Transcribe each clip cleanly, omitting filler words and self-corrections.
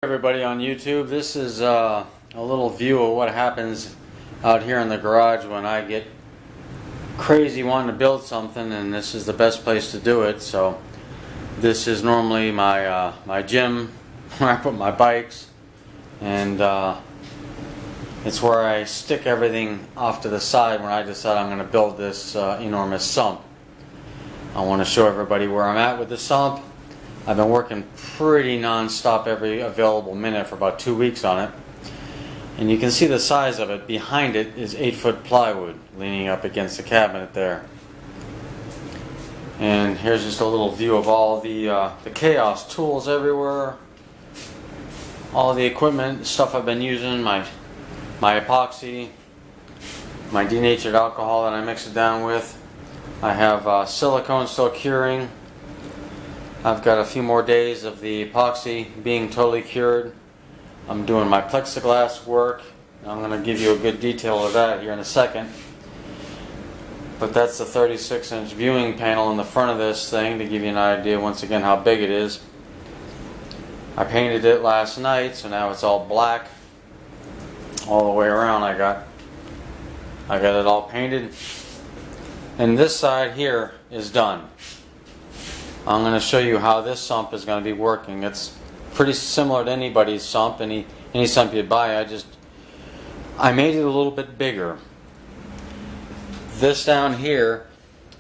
Everybody on YouTube, this is a little view of what happens out here in the garage when I get crazy wanting to build something, and this is the best place to do it. So this is normally my gym where I put my bikes, and it's where I stick everything off to the side when I decide I'm going to build this enormous sump. I want to show everybody where I'm at with the sump. I've been working pretty non-stop every available minute for about 2 weeks on it. And you can see the size of it. Behind it is 8-foot plywood leaning up against the cabinet there. And here's just a little view of all the chaos tools everywhere. All the equipment, stuff I've been using, my epoxy, my denatured alcohol that I mix it down with. I have silicone still curing. I've got a few more days of the epoxy being totally cured. I'm doing my plexiglass work. I'm going to give you a good detail of that here in a second. But that's the 36-inch viewing panel in the front of this thing to give you an idea once again how big it is. I painted it last night, so now it's all black all the way around. I got it all painted. And this side here is done. I'm going to show you how this sump is going to be working. It's pretty similar to anybody's sump, any sump you buy. I made it a little bit bigger. This down here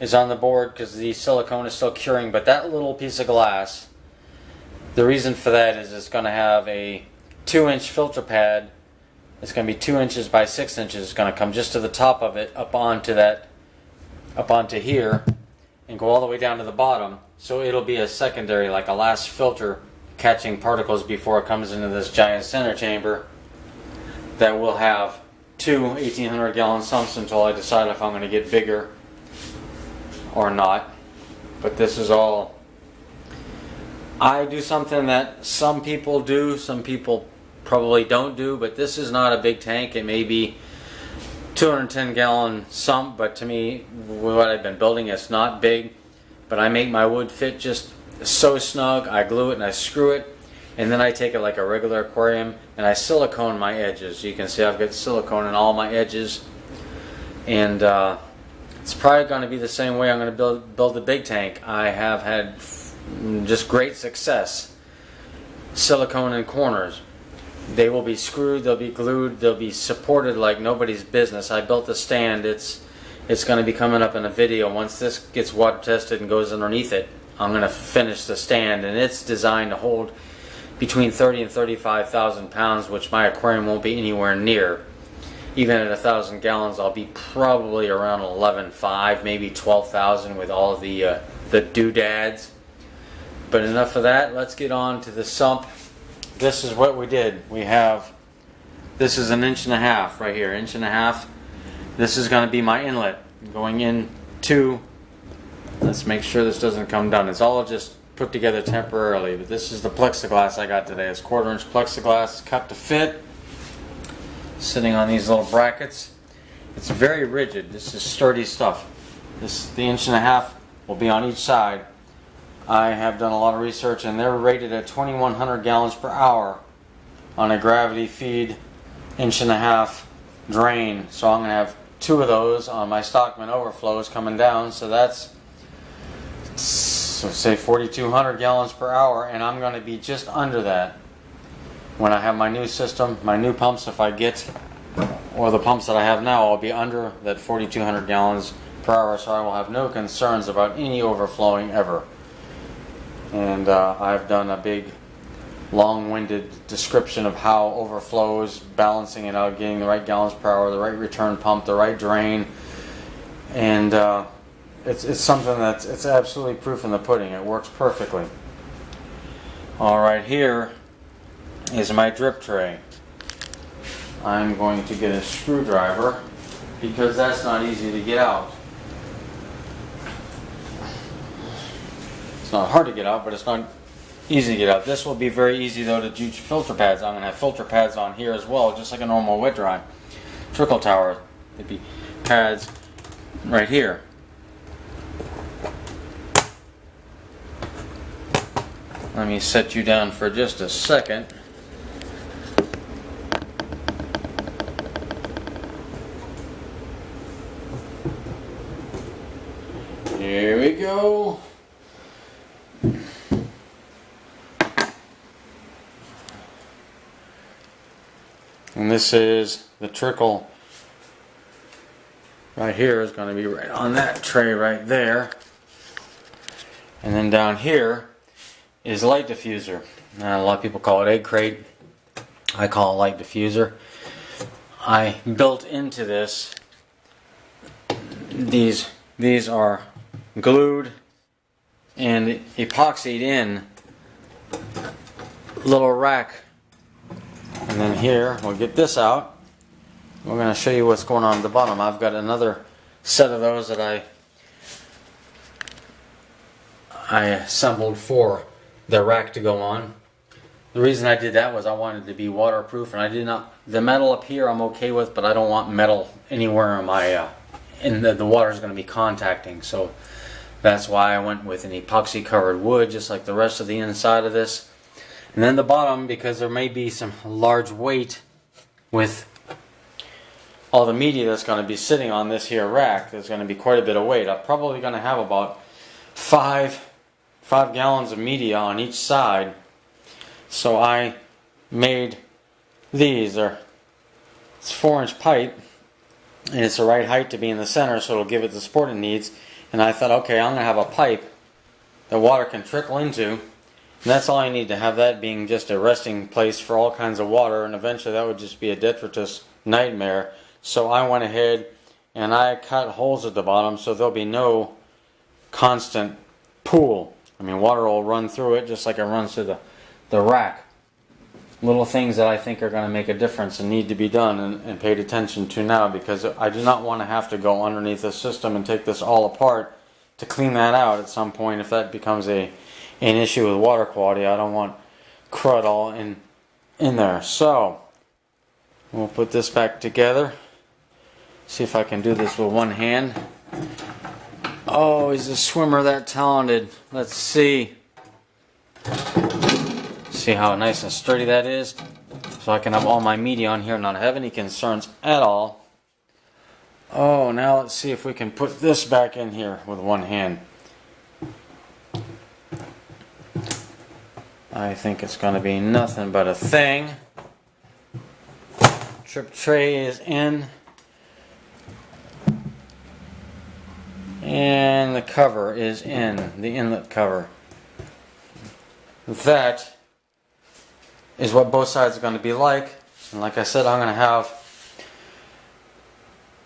is on the board because the silicone is still curing, but that little piece of glass, the reason for that is it's going to have a 2-inch filter pad. It's going to be 2 inches by 6 inches. It's going to come just to the top of it, up onto here, and go all the way down to the bottom. So it'll be a secondary, like a last filter, catching particles before it comes into this giant center chamber that will have two 1,800-gallon sumps until I decide if I'm going to get bigger or not. But this is all. I do something that some people do, some people probably don't do, but this is not a big tank. It may be 210-gallon sump, but to me, what I've been building, it's not big. But I make my wood fit just so snug. I glue it and I screw it, and then I take it like a regular aquarium and I silicone my edges. You can see I've got silicone in all my edges, and it's probably going to be the same way I'm going to build the big tank. I have had just great success. Silicone in corners. They will be screwed, they'll be glued, they'll be supported like nobody's business. I built the stand. It's going to be coming up in a video. Once this gets water tested and goes underneath it, I'm going to finish the stand, and it's designed to hold between 30 and 35,000 pounds, which my aquarium won't be anywhere near. Even at 1,000 gallons, I'll be probably around 11.5, maybe 12,000 with all of the doodads. But enough of that. Let's get on to the sump. This is what we did. This is 1.5 inches right here, 1.5 inches. This is going to be my inlet going into. Let's make sure this doesn't come down. It's all just put together temporarily, but this is the plexiglass I got today. It's 1/4-inch plexiglass, cut to fit, sitting on these little brackets. It's very rigid. This is sturdy stuff. The 1.5 inches will be on each side. I have done a lot of research, and they're rated at 2,100 gallons per hour on a gravity feed 1.5 inch drain. So I'm going to have 2 of those on my Stockman overflows coming down. So that's, so say 4,200 gallons per hour, and I'm going to be just under that when I have my new system, my new pumps. If I get, or the pumps that I have now, I'll be under that 4,200 gallons per hour, so I will have no concerns about any overflowing ever. And I've done a big long-winded description of how overflows, balancing it out, getting the right gallons per hour, the right return pump, the right drain, and it's something it's absolutely proof in the pudding. It works perfectly. All right, here is my drip tray. I'm going to get a screwdriver because that's not easy to get out. It's not hard to get out, but it's not easy to get out. This will be very easy though to do filter pads. I'm going to have filter pads on here as well, just like a normal wet dry. Trickle tower. There'd be pads right here. Let me set you down for just a second. Here we go. And this is the trickle right here is going to be right on that tray right there. And then down here is light diffuser. Now, a lot of people call it egg crate. I call it light diffuser. I built into this, these are glued and epoxied in little rack. And then here, we'll get this out. We're going to show you what's going on at the bottom. I've got another set of those that I assembled for the rack to go on. The reason I did that was I wanted it to be waterproof, and I did not. The metal up here I'm okay with, but I don't want metal anywhere in my the water is going to be contacting. So that's why I went with an epoxy covered wood, just like the rest of the inside of this. And then the bottom, because there may be some large weight with all the media that's going to be sitting on this here rack. There's going to be quite a bit of weight. I'm probably going to have about five gallons of media on each side. So I made these. It's 4-inch pipe, and it's the right height to be in the center, so it'll give it the support it needs. And I thought, okay, I'm going to have a pipe that water can trickle into, and that's all I need, to have that being just a resting place for all kinds of water, and eventually that would just be a detritus nightmare. So I went ahead and I cut holes at the bottom so there'll be no constant pool. I mean, water will run through it just like it runs through the rack. Little things that I think are going to make a difference and need to be done and paid attention to now, because I do not want to have to go underneath the system and take this all apart to clean that out at some point if that becomes an issue with water quality. I don't want crud all in there. So we'll put this back together. See if I can do this with one hand. Oh, is a swimmer that talented? Let's see. See how nice and sturdy that is? So I can have all my media on here and not have any concerns at all. Oh, now let's see if we can put this back in here with one hand. I think it's going to be nothing but a thing. Trip tray is in. And the cover is in, the inlet cover. That is what both sides are going to be like. And like I said, I'm going to have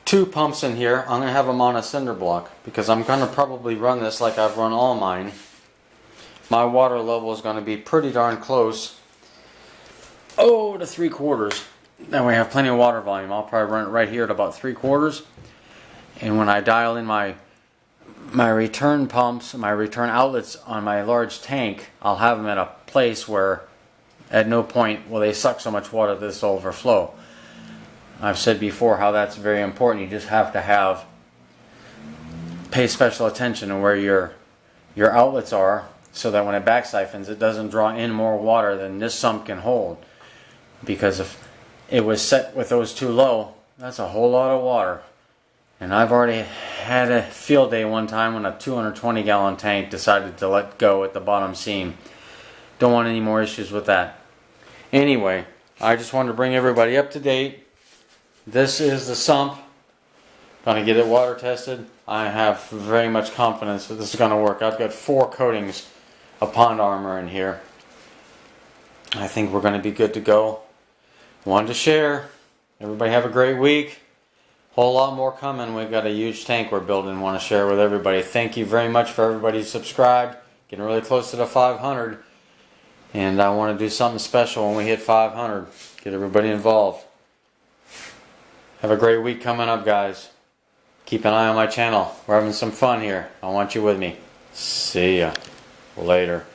2 pumps in here. I'm going to have them on a cinder block because I'm going to probably run this like I've run all mine. My water level is going to be pretty darn close, to 3/4. Then we have plenty of water volume. I'll probably run it right here at about 3/4. And when I dial in my return pumps, my return outlets on my large tank, I'll have them at a place where at no point will they suck so much water that this will overflow. I've said before how that's very important. You just have to pay special attention to where your outlets are, so that when it back siphons, it doesn't draw in more water than this sump can hold. Because if it was set with those too low, that's a whole lot of water. And I've already had a field day one time when a 220 gallon tank decided to let go at the bottom seam. Don't want any more issues with that. Anyway, I just wanted to bring everybody up to date. This is the sump. Going to get it water tested. I have very much confidence that this is going to work. I've got 4 coatings of Pond Armor in here. I think we're going to be good to go. Wanted to share. Everybody have a great week. Whole lot more coming. We've got a huge tank we're building. Want to share with everybody. Thank you very much for everybody who subscribed. Getting really close to the 500. And I want to do something special when we hit 500. Get everybody involved. Have a great week coming up, guys. Keep an eye on my channel. We're having some fun here. I want you with me. See ya. Later.